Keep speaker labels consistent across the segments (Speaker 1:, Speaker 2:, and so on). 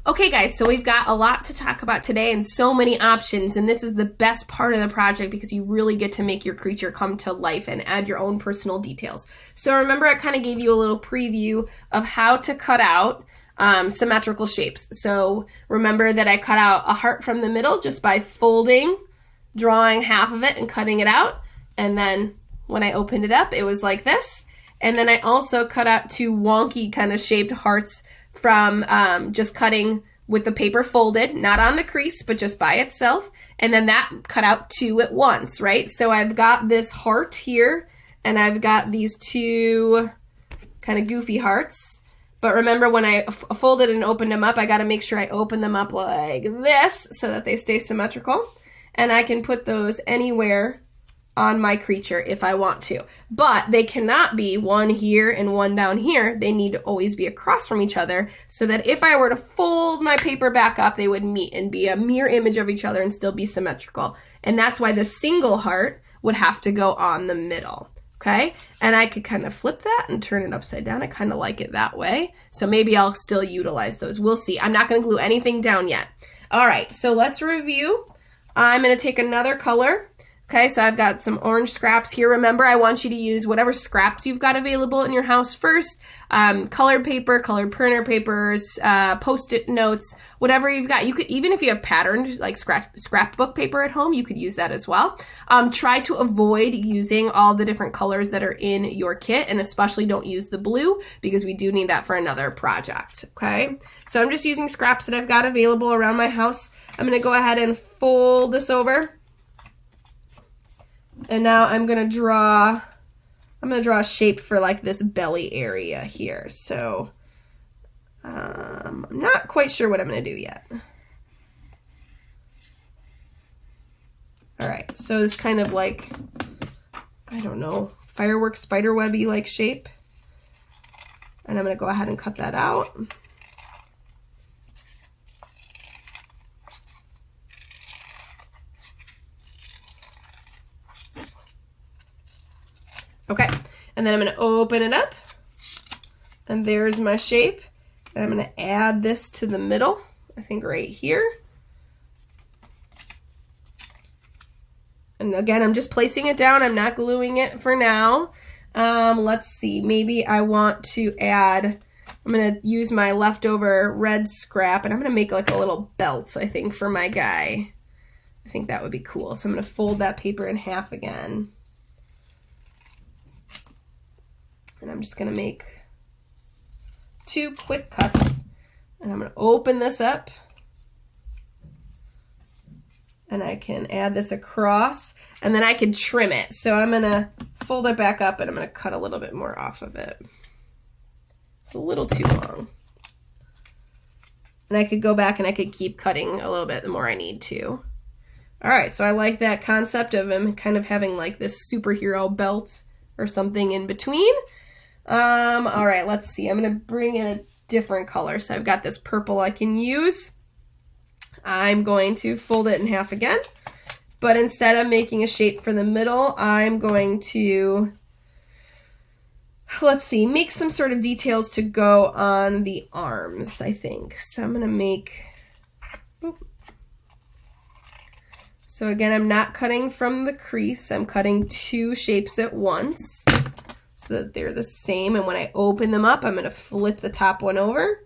Speaker 1: Okay guys, so we've got a lot to talk about today and so many options, and this is the best part of the project because you really get to make your creature come to life and add your own personal details. So remember, I kind of gave you a little preview of how to cut out symmetrical shapes. So remember that I cut out a heart from the middle just by folding, drawing half of it and cutting it out, and then when I opened it up it was like this. And then I also cut out two wonky kind of shaped hearts from just cutting with the paper folded, not on the crease, but just by itself. And then that cut out two at once, right? So I've got this heart here, and I've got these two kind of goofy hearts. But remember, when I folded and opened them up, I got to make sure I open them up like this so that they stay symmetrical. And I can put those anywhere on my creature if I want to. But they cannot be one here and one down here. They need to always be across from each other so that if I were to fold my paper back up, they would meet and be a mirror image of each other and still be symmetrical. And that's why the single heart would have to go on the middle. Okay? And I could kind of flip that and turn it upside down. I kind of like it that way. So maybe I'll still utilize those. We'll see. I'm not going to glue anything down yet. All right, so let's review. I'm going to take another color. Okay, so I've got some orange scraps here. Remember, I want you to use whatever scraps you've got available in your house first. Colored paper, colored printer papers, Post-it notes, whatever you've got. You could, even if you have patterned like scrapbook paper at home, you could use that as well. Try to avoid using all the different colors that are in your kit, and especially don't use the blue because we do need that for another project, okay? So I'm just using scraps that I've got available around my house. I'm gonna go ahead and fold this over. And now I'm gonna draw a shape for like this belly area here. So I'm not quite sure what I'm gonna do yet. All right, so it's kind of like, I don't know, fireworks spiderwebby like shape. And I'm gonna go ahead and cut that out. Okay, and then I'm going to open it up, and there's my shape. And I'm going to add this to the middle, I think right here. And again, I'm just placing it down. I'm not gluing it for now. Let's see, maybe I want to add, I'm going to use my leftover red scrap, and I'm going to make like a little belt, I think, for my guy. I think that would be cool. So I'm going to fold that paper in half again. And I'm just going to make two quick cuts. And I'm going to open this up. And I can add this across. And then I can trim it. So I'm going to fold it back up and I'm going to cut a little bit more off of it. It's a little too long. And I could go back and I could keep cutting a little bit the more I need to. All right, so I like that concept of him kind of having like this superhero belt or something in between. All right, let's see. I'm going to bring in a different color. So I've got this purple I can use. I'm going to fold it in half again. But instead of making a shape for the middle, I'm going to, let's see, make some sort of details to go on the arms, I think. So I'm going to make, so again, I'm not cutting from the crease. I'm cutting two shapes at once, so that they're the same. And when I open them up, I'm going to flip the top one over.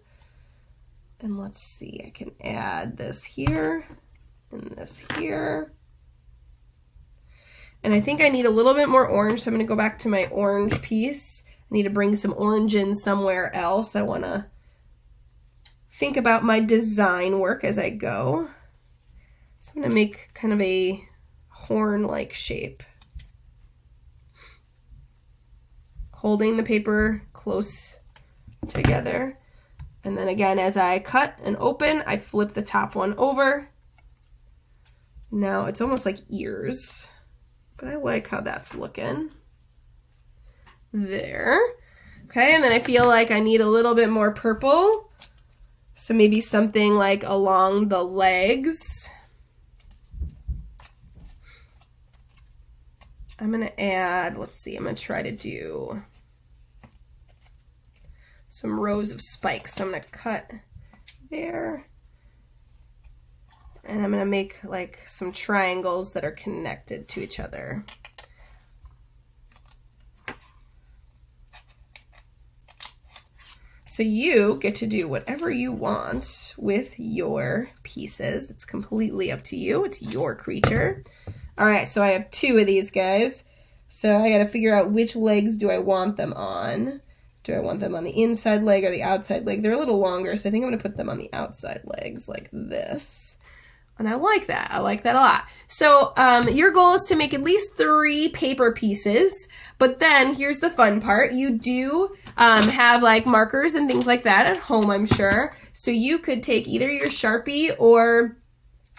Speaker 1: And let's see, I can add this here and this here. And I think I need a little bit more orange, so I'm going to go back to my orange piece. I need to bring some orange in somewhere else. I want to think about my design work as I go. So I'm going to make kind of a horn-like shape. Holding the paper close together. And then again, as I cut and open, I flip the top one over. Now it's almost like ears, but I like how that's looking. There. Okay, and then I feel like I need a little bit more purple. So maybe something like along the legs. I'm going to add, let's see, I'm going to try to do some rows of spikes. So I'm going to cut there. And I'm going to make like some triangles that are connected to each other. So you get to do whatever you want with your pieces. It's completely up to you. It's your creature. All right, so I have 2 of these guys. So I got to figure out which legs do I want them on. Do I want them on the inside leg or the outside leg? They're a little longer, so I think I'm going to put them on the outside legs like this. And I like that. I like that a lot. So your goal is to make at least 3 paper pieces. But then here's the fun part. You do have like markers and things like that at home, I'm sure. So you could take either your Sharpie or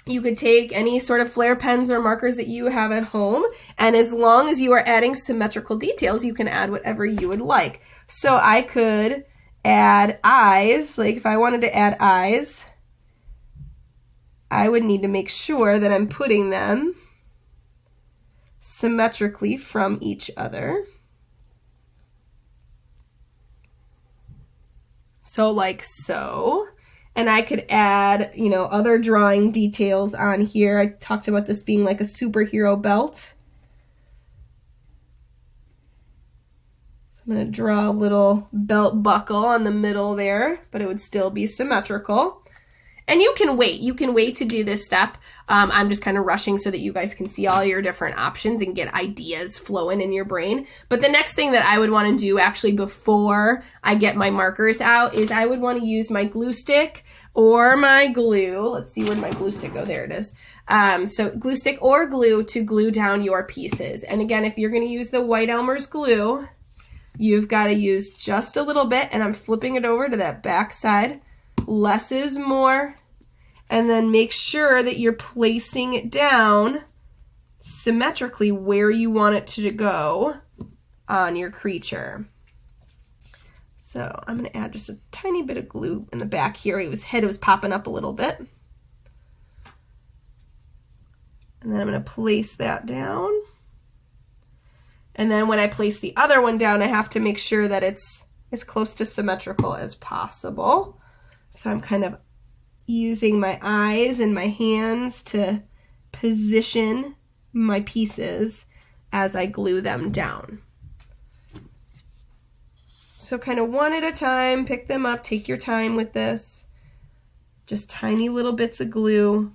Speaker 1: you could take any sort of flare pens or markers that you have at home. And as long as you are adding symmetrical details, you can add whatever you would like. So I could add eyes. Like if I wanted to add eyes, I would need to make sure that I'm putting them symmetrically from each other. So like so. And I could add, you know, other drawing details on here. I talked about this being like a superhero belt. So I'm going to draw a little belt buckle on the middle there, but it would still be symmetrical. And you can wait to do this step. I'm just kind of rushing so that you guys can see all your different options and get ideas flowing in your brain. But the next thing that I would want to do actually before I get my markers out is I would want to use my glue stick or my glue. Let's see, where did my glue stick go? There it is. So glue stick or glue to glue down your pieces. And again, if you're going to use the White Elmer's glue, you've got to use just a little bit, and I'm flipping it over to that back side. Less is more. And then make sure that you're placing it down symmetrically where you want it to go on your creature. So I'm going to add just a tiny bit of glue in the back here. His head was popping up a little bit. And then I'm going to place that down. And then when I place the other one down, I have to make sure that it's as close to symmetrical as possible. So I'm kind of using my eyes and my hands to position my pieces as I glue them down. So kind of one at a time, pick them up, take your time with this. Just tiny little bits of glue.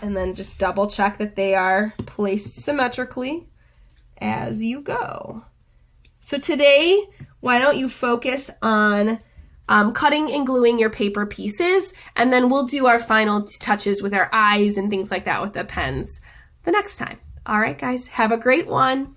Speaker 1: And then just double check that they are placed symmetrically as you go. So today, why don't you focus on cutting and gluing your paper pieces, and then we'll do our final touches with our eyes and things like that with the pens the next time. All right, guys, have a great one.